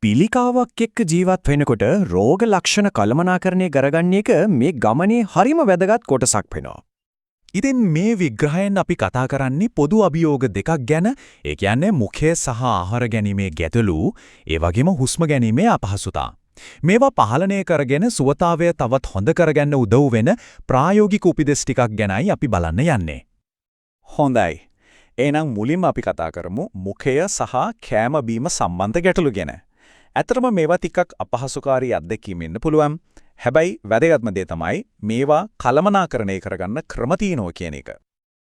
පිළිකාවක් එක්ක ජීවත් වෙනකොට රෝග ලක්ෂණ කළමනාකරණය කරගන්න එක මේ ගමනේ හරිම වැදගත් කොටසක් වෙනවා. ඉතින් මේ විග්‍රහයෙන් අපි කතා කරන්නේ පොදු අභියෝග දෙකක් ගැන. ඒ කියන්නේ මුඛය සහ ආහාර ගැනීමේ ගැටලු, ඒ වගේම හුස්ම ගැනීමේ අපහසුතා. මේවා පාලනය කරගෙන සුවතාවය තවත් හොඳ කරගන්න උදව් වෙන ප්‍රායෝගික උපදෙස් ටිකක් ගැනයි අපි බලන්න යන්නේ. හොඳයි. එහෙනම් මුලින්ම අපි කතා කරමු මුඛය සහ කෑම බීම සම්බන්ධ ගැටලු ගැන. ඇත්තටම මේවා ටිකක් අපහසුකාරී අත්දැකීම් වෙන්න පුළුවන්. හැබැයි වැදගත්ම දේ තමයි මේවා කළමනාකරණය කරගන්න ක්‍රම තියෙනවා කියන එක.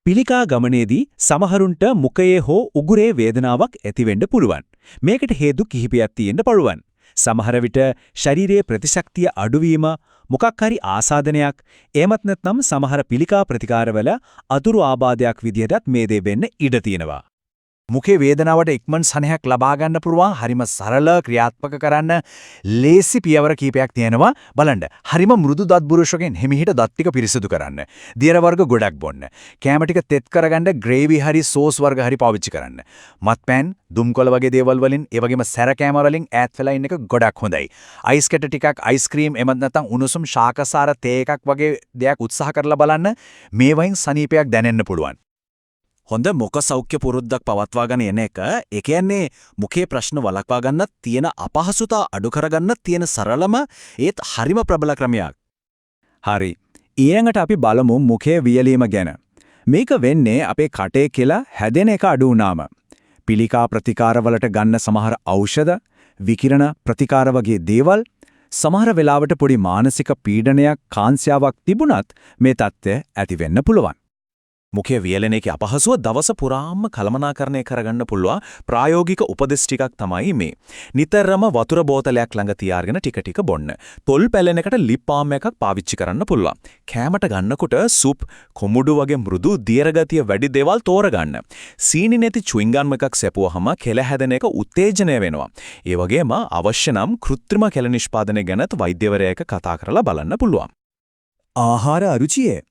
පිළිකා ගමනේදී සමහරුන්ට මුඛයේ හෝ උගුරේ වේදනාවක් ඇතිවෙන්න පුළුවන්. මේකට හේතු කිහිපයක් තියෙන්න පුළුවන්. සමහර විට ශරීරයේ ප්‍රතිශක්තිය අඩුවීම, මොකක් හරි ආසාදනයක්, එහෙමත් නැත්නම් සමහර පිළිකා ප්‍රතිකාරවල අතුරු ආබාධයක් විදිහටත් මේ දේ වෙන්න ඉඩ තියෙනවා. මුඛේ වේදනාවට ඉක්මන් සනහයක් ලබා ගන්න පුළුවන් හරිම සරල ක්‍රියාත්මක කරන්න ලේසි පියවර කීපයක් තියෙනවා. බලන්න. හරිම මෘදු දත් බුරුෂකෙන් හිමිහිට දත් ටික පිරිසිදු කරන්න. දියර වර්ග ගොඩක් බොන්න. කැම ටික තෙත් කරගන්න ග්‍රේවි හරි සෝස් වර්ග හරි පාවිච්චි කරන්න. මත්පැන්, දුම්කොළ වගේ දේවල් වලින්, ඒ වගේම සැර කැම වලින් ඈත් වෙලා ඉන්න එක ගොඩක් හොඳයි. අයිස් කැට ටිකක්, අයිස්ක්‍රීම් එමත් නැත්නම් උණුසුම් ශාකසාර තේ එකක් වගේ දෙයක් උත්සාහ කරලා බලන්න. මේ වයින් සනීපයක් දැනෙන්න පුළුවන්. හොඳ මුඛ සෞඛ්‍ය පුරුද්දක් පවත්වාගෙන යන එක, ඒ කියන්නේ මුඛයේ ප්‍රශ්න වළක්වා ගන්නත් තියෙන අපහසුතා අඩු කරගන්නත් තියෙන සරලම ඒත් හරිම ප්‍රබල ක්‍රමයක්. හරි. ඊළඟට අපි බලමු මුඛයේ වියලීම ගැන. මේක වෙන්නේ අපේ කටේ කියලා හැදෙන එක අඩු වුණාම. පිළිකා ප්‍රතිකාරවලට ගන්න සමහර ඖෂධ, විකිරණ ප්‍රතිකාර වගේ දේවල්, සමහර වෙලාවට පොඩි මානසික පීඩනයක්, කාංස්‍යාවක් තිබුණත් මේ තත්ත්වය ඇති වෙන්න පුළුවන්. මුඛයේ වියලෙන එකේ අපහසුව දවස පුරාම කළමනාකරණය කරගන්න පුළුවන් ප්‍රායෝගික උපදෙස් ටිකක් තමයි මේ. නිතරම වතුර බෝතලයක් ළඟ තියාගෙන ටික ටික බොන්න. තොල් පැලෙන එකට ලිප් බාම් එකක් පාවිච්චි කරන්න පුළුවන්. කෑමට ගන්නකොට සුප්, කොමුඩු වගේ මෘදු දියරගතිය වැඩි දේවල් තෝරගන්න. සීනි නැති චුයින් ගම් එකක් සැපුවහම කෙල හැදෙන එක උත්තේජනය වෙනවා. ඒ වගේම අවශ්‍ය නම් කෘත්‍රිම කෙල නිෂ්පාදනය ගැනත් වෛද්‍යවරයෙක් කතා කරලා බලන්න පුළුවන්. ආහාර අරුචියේ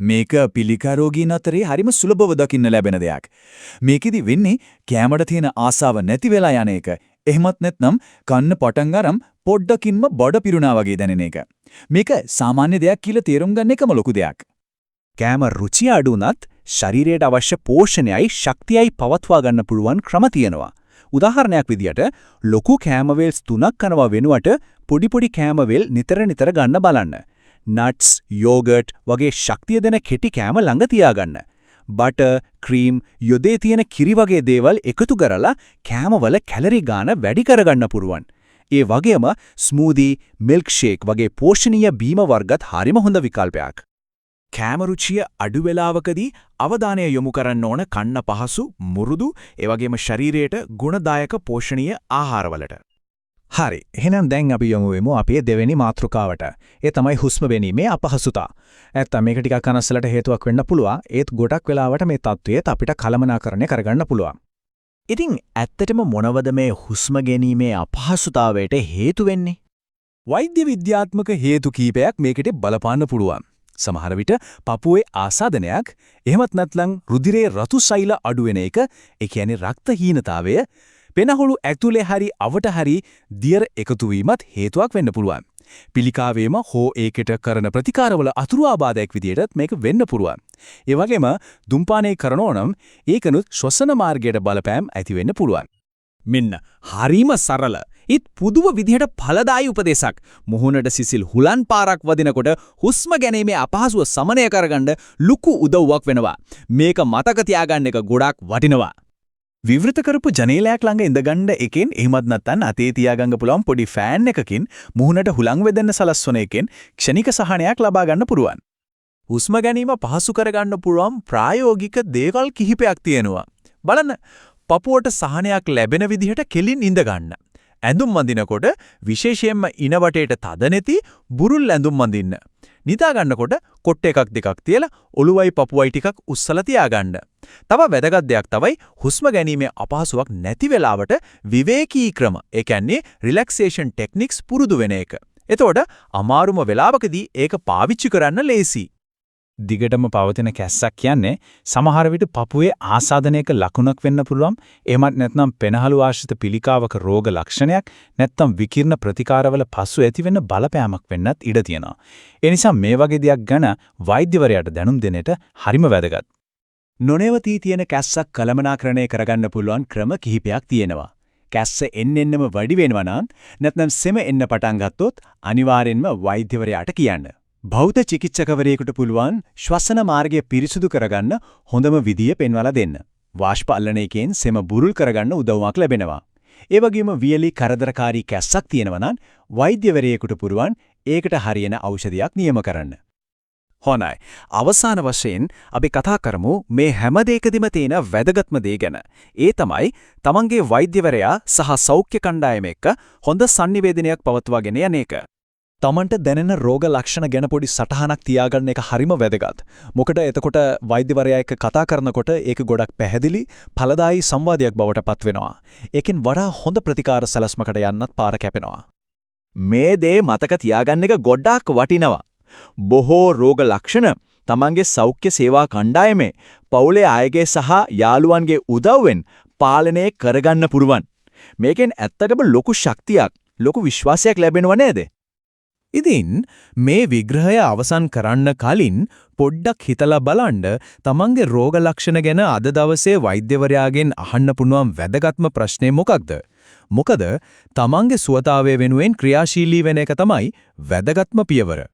මේක පිළිකා රෝගීන් අතරේ හරිම සුලභව දකින්න ලැබෙන දෙයක්. මේකෙදි වෙන්නේ කැමරට තියෙන ආසාව නැති වෙලා යන එක. එහෙමත් නැත්නම් කන්න පටන් අරන් පොඩ්ඩකින්ම බඩ පිරුණා වගේ දැනෙන එක. මේක සාමාන්‍ය දෙයක් කියලා තේරුම් ගන්න එකම ලොකු දෙයක්. කෑම රුචිය අඩු වුණත් ශරීරයට අවශ්‍ය පෝෂණයයි ශක්තියයි පවත්වා ගන්න පුළුවන් ක්‍රම තියෙනවා. උදාහරණයක් විදියට ලොකු කෑම වේල්ස් 3ක් කනවා වෙනුවට පොඩි පොඩි කෑම වේල් නිතර ගන්න බලන්න. නට්ස්, යෝගර්ට් වගේ ශක්තිය දෙන කෙටි කෑම ළඟ තියාගන්න. බටර්, ක්‍රීම්, යොදේ තියෙන කිරි වගේ දේවල් එකතු කරලා කෑමවල කැලරි ගාන වැඩි කරගන්න පුරුවන්. ඒ වගේම ස්මූදී, මිල්ක් ෂේක් වගේ පෝෂණීය බීම වර්ගත් හරිම හොඳ විකල්පයක්. කෑම රුචිය අඩු වෙලාවකදී අවධානය යොමු කරන්න ඕන කන්න පහසු, මුරුදු, ඒ වගේම ශරීරයට ගුණදායක පෝෂණීය ආහාරවලට. හරි. එහෙනම් දැන් අපි යමු වෙමු අපේ දෙවෙනි මාතෘකාවට. ඒ තමයි හුස්ම ගැනීමේ අපහසුතා. නැත්තම් මේක ටිකක් අනස්සලට හේතුවක් වෙන්න පුළුවන්. ඒත් ගොඩක් වෙලාවට මේ තත්ත්වයත් අපිට කළමනාකරණය කරගන්න පුළුවන්. ඉතින් ඇත්තටම මොනවද මේ හුස්ම ගැනීමේ අපහසුතාවයට හේතු වෙන්නේ? වෛද්‍ය විද්‍යාත්මක හේතු කීපයක් මේකට බලපාන්න පුළුවන්. සමහර විට පපුවේ ආසාදනයක්, එහෙමත් නැත්නම් රුධිරයේ රතු සෛල අඩු වෙන එක, ඒ කියන්නේ රක්තහීනතාවය, පෙනහොළු ඇතුලේ හරි අවට හරි දියර එකතු වීමත් හේතුවක් වෙන්න පුළුවන්. පිළිකාවේම හෝ ඒකට කරන ප්‍රතිකාරවල අතුරු ආබාධයක් විදිහටත් මේක වෙන්න පුළුවන්. ඒ වගේම දුම්පානය කරනෝ නම් ඒකනුත් ශ්වසන මාර්ගයට බලපෑම් ඇති වෙන්න පුළුවන්. මෙන්න හරිම සරල. ඒත් පුදුම විදිහට ඵලදායී උපදේශක්. මුහුණට සිසිල් හුලන් පාරක් වදිනකොට හුස්ම ගැනීමේ අපහසුව සමනය කරගන්න ලুকু උදව්වක් වෙනවා. මේක මතක තියාගන්න එක ගොඩක් වටිනවා. විවෘත කරපු ජනේලයක් ළඟ ඉඳගන්න එකෙන්, එහෙමත් නැත්නම් අතේ තියාගන්න පුළුවන් පොඩි ෆෑන් එකකින් මුහුණට හුලං වෙදෙන්න සලස්වන එකෙන් ක්ෂණික සහනයක් ලබා ගන්න පුළුවන්. හුස්ම ගැනීම පහසු කරගන්න පුළුවන් ප්‍රායෝගික දේවල් කිහිපයක් තියෙනවා. බලන්න, පපුවට සහනයක් ලැබෙන විදිහට කෙලින් ඉඳ ගන්න. ඇඳුම් අඳිනකොට විශේෂයෙන්ම ඉන වටේට තද නැති බුරුල් ඇඳුම් අඳින්න. නිදා ගන්නකොට කොට්ට එකක් දෙකක් තියලා ඔළුවයි පපුවයි ටිකක් උස්සලා තියාගන්න. තව වැදගත් දෙයක් තමයි හුස්ම ගැනීමේ අපහසුාවක් නැති වෙලාවට විවේකී ක්‍රම, ඒ කියන්නේ රිලැක්සේෂන් ටෙක්නික්ස් පුරුදු වෙන එක. එතකොට අමාරුම වෙලාවකදී ඒක පාවිච්චි කරන්න ලේසි. දිගටම පවතින කැස්සක් කියන්නේ සමහර විට පපුවේ ආසාදනයක ලකුණක් වෙන්න පුළුවන්. එහෙමත් නැත්නම් පෙනහළු ආශ්‍රිත පිළිකාවක රෝග ලක්ෂණයක් නැත්නම් විකිරණ ප්‍රතිකාරවල පසු ඇතිවෙන බලපෑමක් වෙන්නත් ඉඩ තියෙනවා. ඒ නිසා මේ වගේ දෙයක් ගැන වෛද්‍යවරයාට දැනුම් දෙන එක හරිම වැදගත්. නොනේවතී තියෙන කැස්සක් කළමනාකරණය කරගන්න පුළුවන් ක්‍රම කිහිපයක් තියෙනවා. කැස්ස එන්නෙන්නම වැඩි වෙනවා නම් නැත්නම් සෙම එන්න පටන් ගත්තොත් අනිවාර්යෙන්ම වෛද්‍යවරයාට කියන්න. භෞත චිකිත්සකවරයෙකුට පුළුවන් ශ්වසන මාර්ගය පිරිසුදු කරගන්න හොඳම විදිය පෙන්වලා දෙන්න. වාෂ්ප අල්ලන එකෙන් සෙම බුරුල් කරගන්න උදව්වක් ලැබෙනවා. ඒ වගේම වියලි කරදරකාරී කැස්සක් තියෙනවා නම් වෛද්‍යවරයෙකුට පුළුවන් ඒකට හරියන ඖෂධයක් නියම කරන්න. හොඳයි. අවසාන වශයෙන් අපි කතා කරමු මේ හැම දෙයකදීම තියෙන වැදගත්ම දේ ගැන. ඒ තමයි තමන්ගේ වෛද්‍යවරයා සහ සෞඛ්‍ය කණ්ඩායම එක්ක හොඳ sannivedanayak පවත්වාගෙන යන එක. තමන්ට දැනෙන රෝග ලක්ෂණ ගැන පොඩි සටහනක් තියාගන්න එක හරිම වැදගත්. මොකද එතකොට වෛද්‍යවරයා එක්ක කතා කරනකොට ඒක ගොඩක් පැහැදිලි, ඵලදායී සංවාදයක් බවට පත් වෙනවා. ඒකෙන් වඩා හොඳ ප්‍රතිකාර සැලැස්මකට යන්නත් පාර කැපෙනවා. මේ දේ මතක තියාගන්න එක ගොඩාක් වටිනවා. බොහෝ රෝග ලක්ෂණ තමන්ගේ සෞඛ්‍ය සේවා කණ්ඩායමේ පවුලේ අයගේ සහ යාළුවන්ගේ උදව්වෙන් පාලනය කරගන්න පුරුවන්. මේකෙන් ඇත්තටම ලොකු ශක්තියක්, ලොකු විශ්වාසයක් ලැබෙනව නේද? ඉතින් මේ විග්‍රහය අවසන් කරන්න කලින් පොඩ්ඩක් හිතලා බලන්න තමන්ගේ රෝග ලක්ෂණ ගැන අද දවසේ වෛද්‍යවරයාගෙන් අහන්න පුළුවන් වැදගත්ම ප්‍රශ්නේ මොකක්ද? මොකද තමන්ගේ සුවතාවය වෙනුවෙන් ක්‍රියාශීලී වෙන එක තමයි වැදගත්ම පියවර.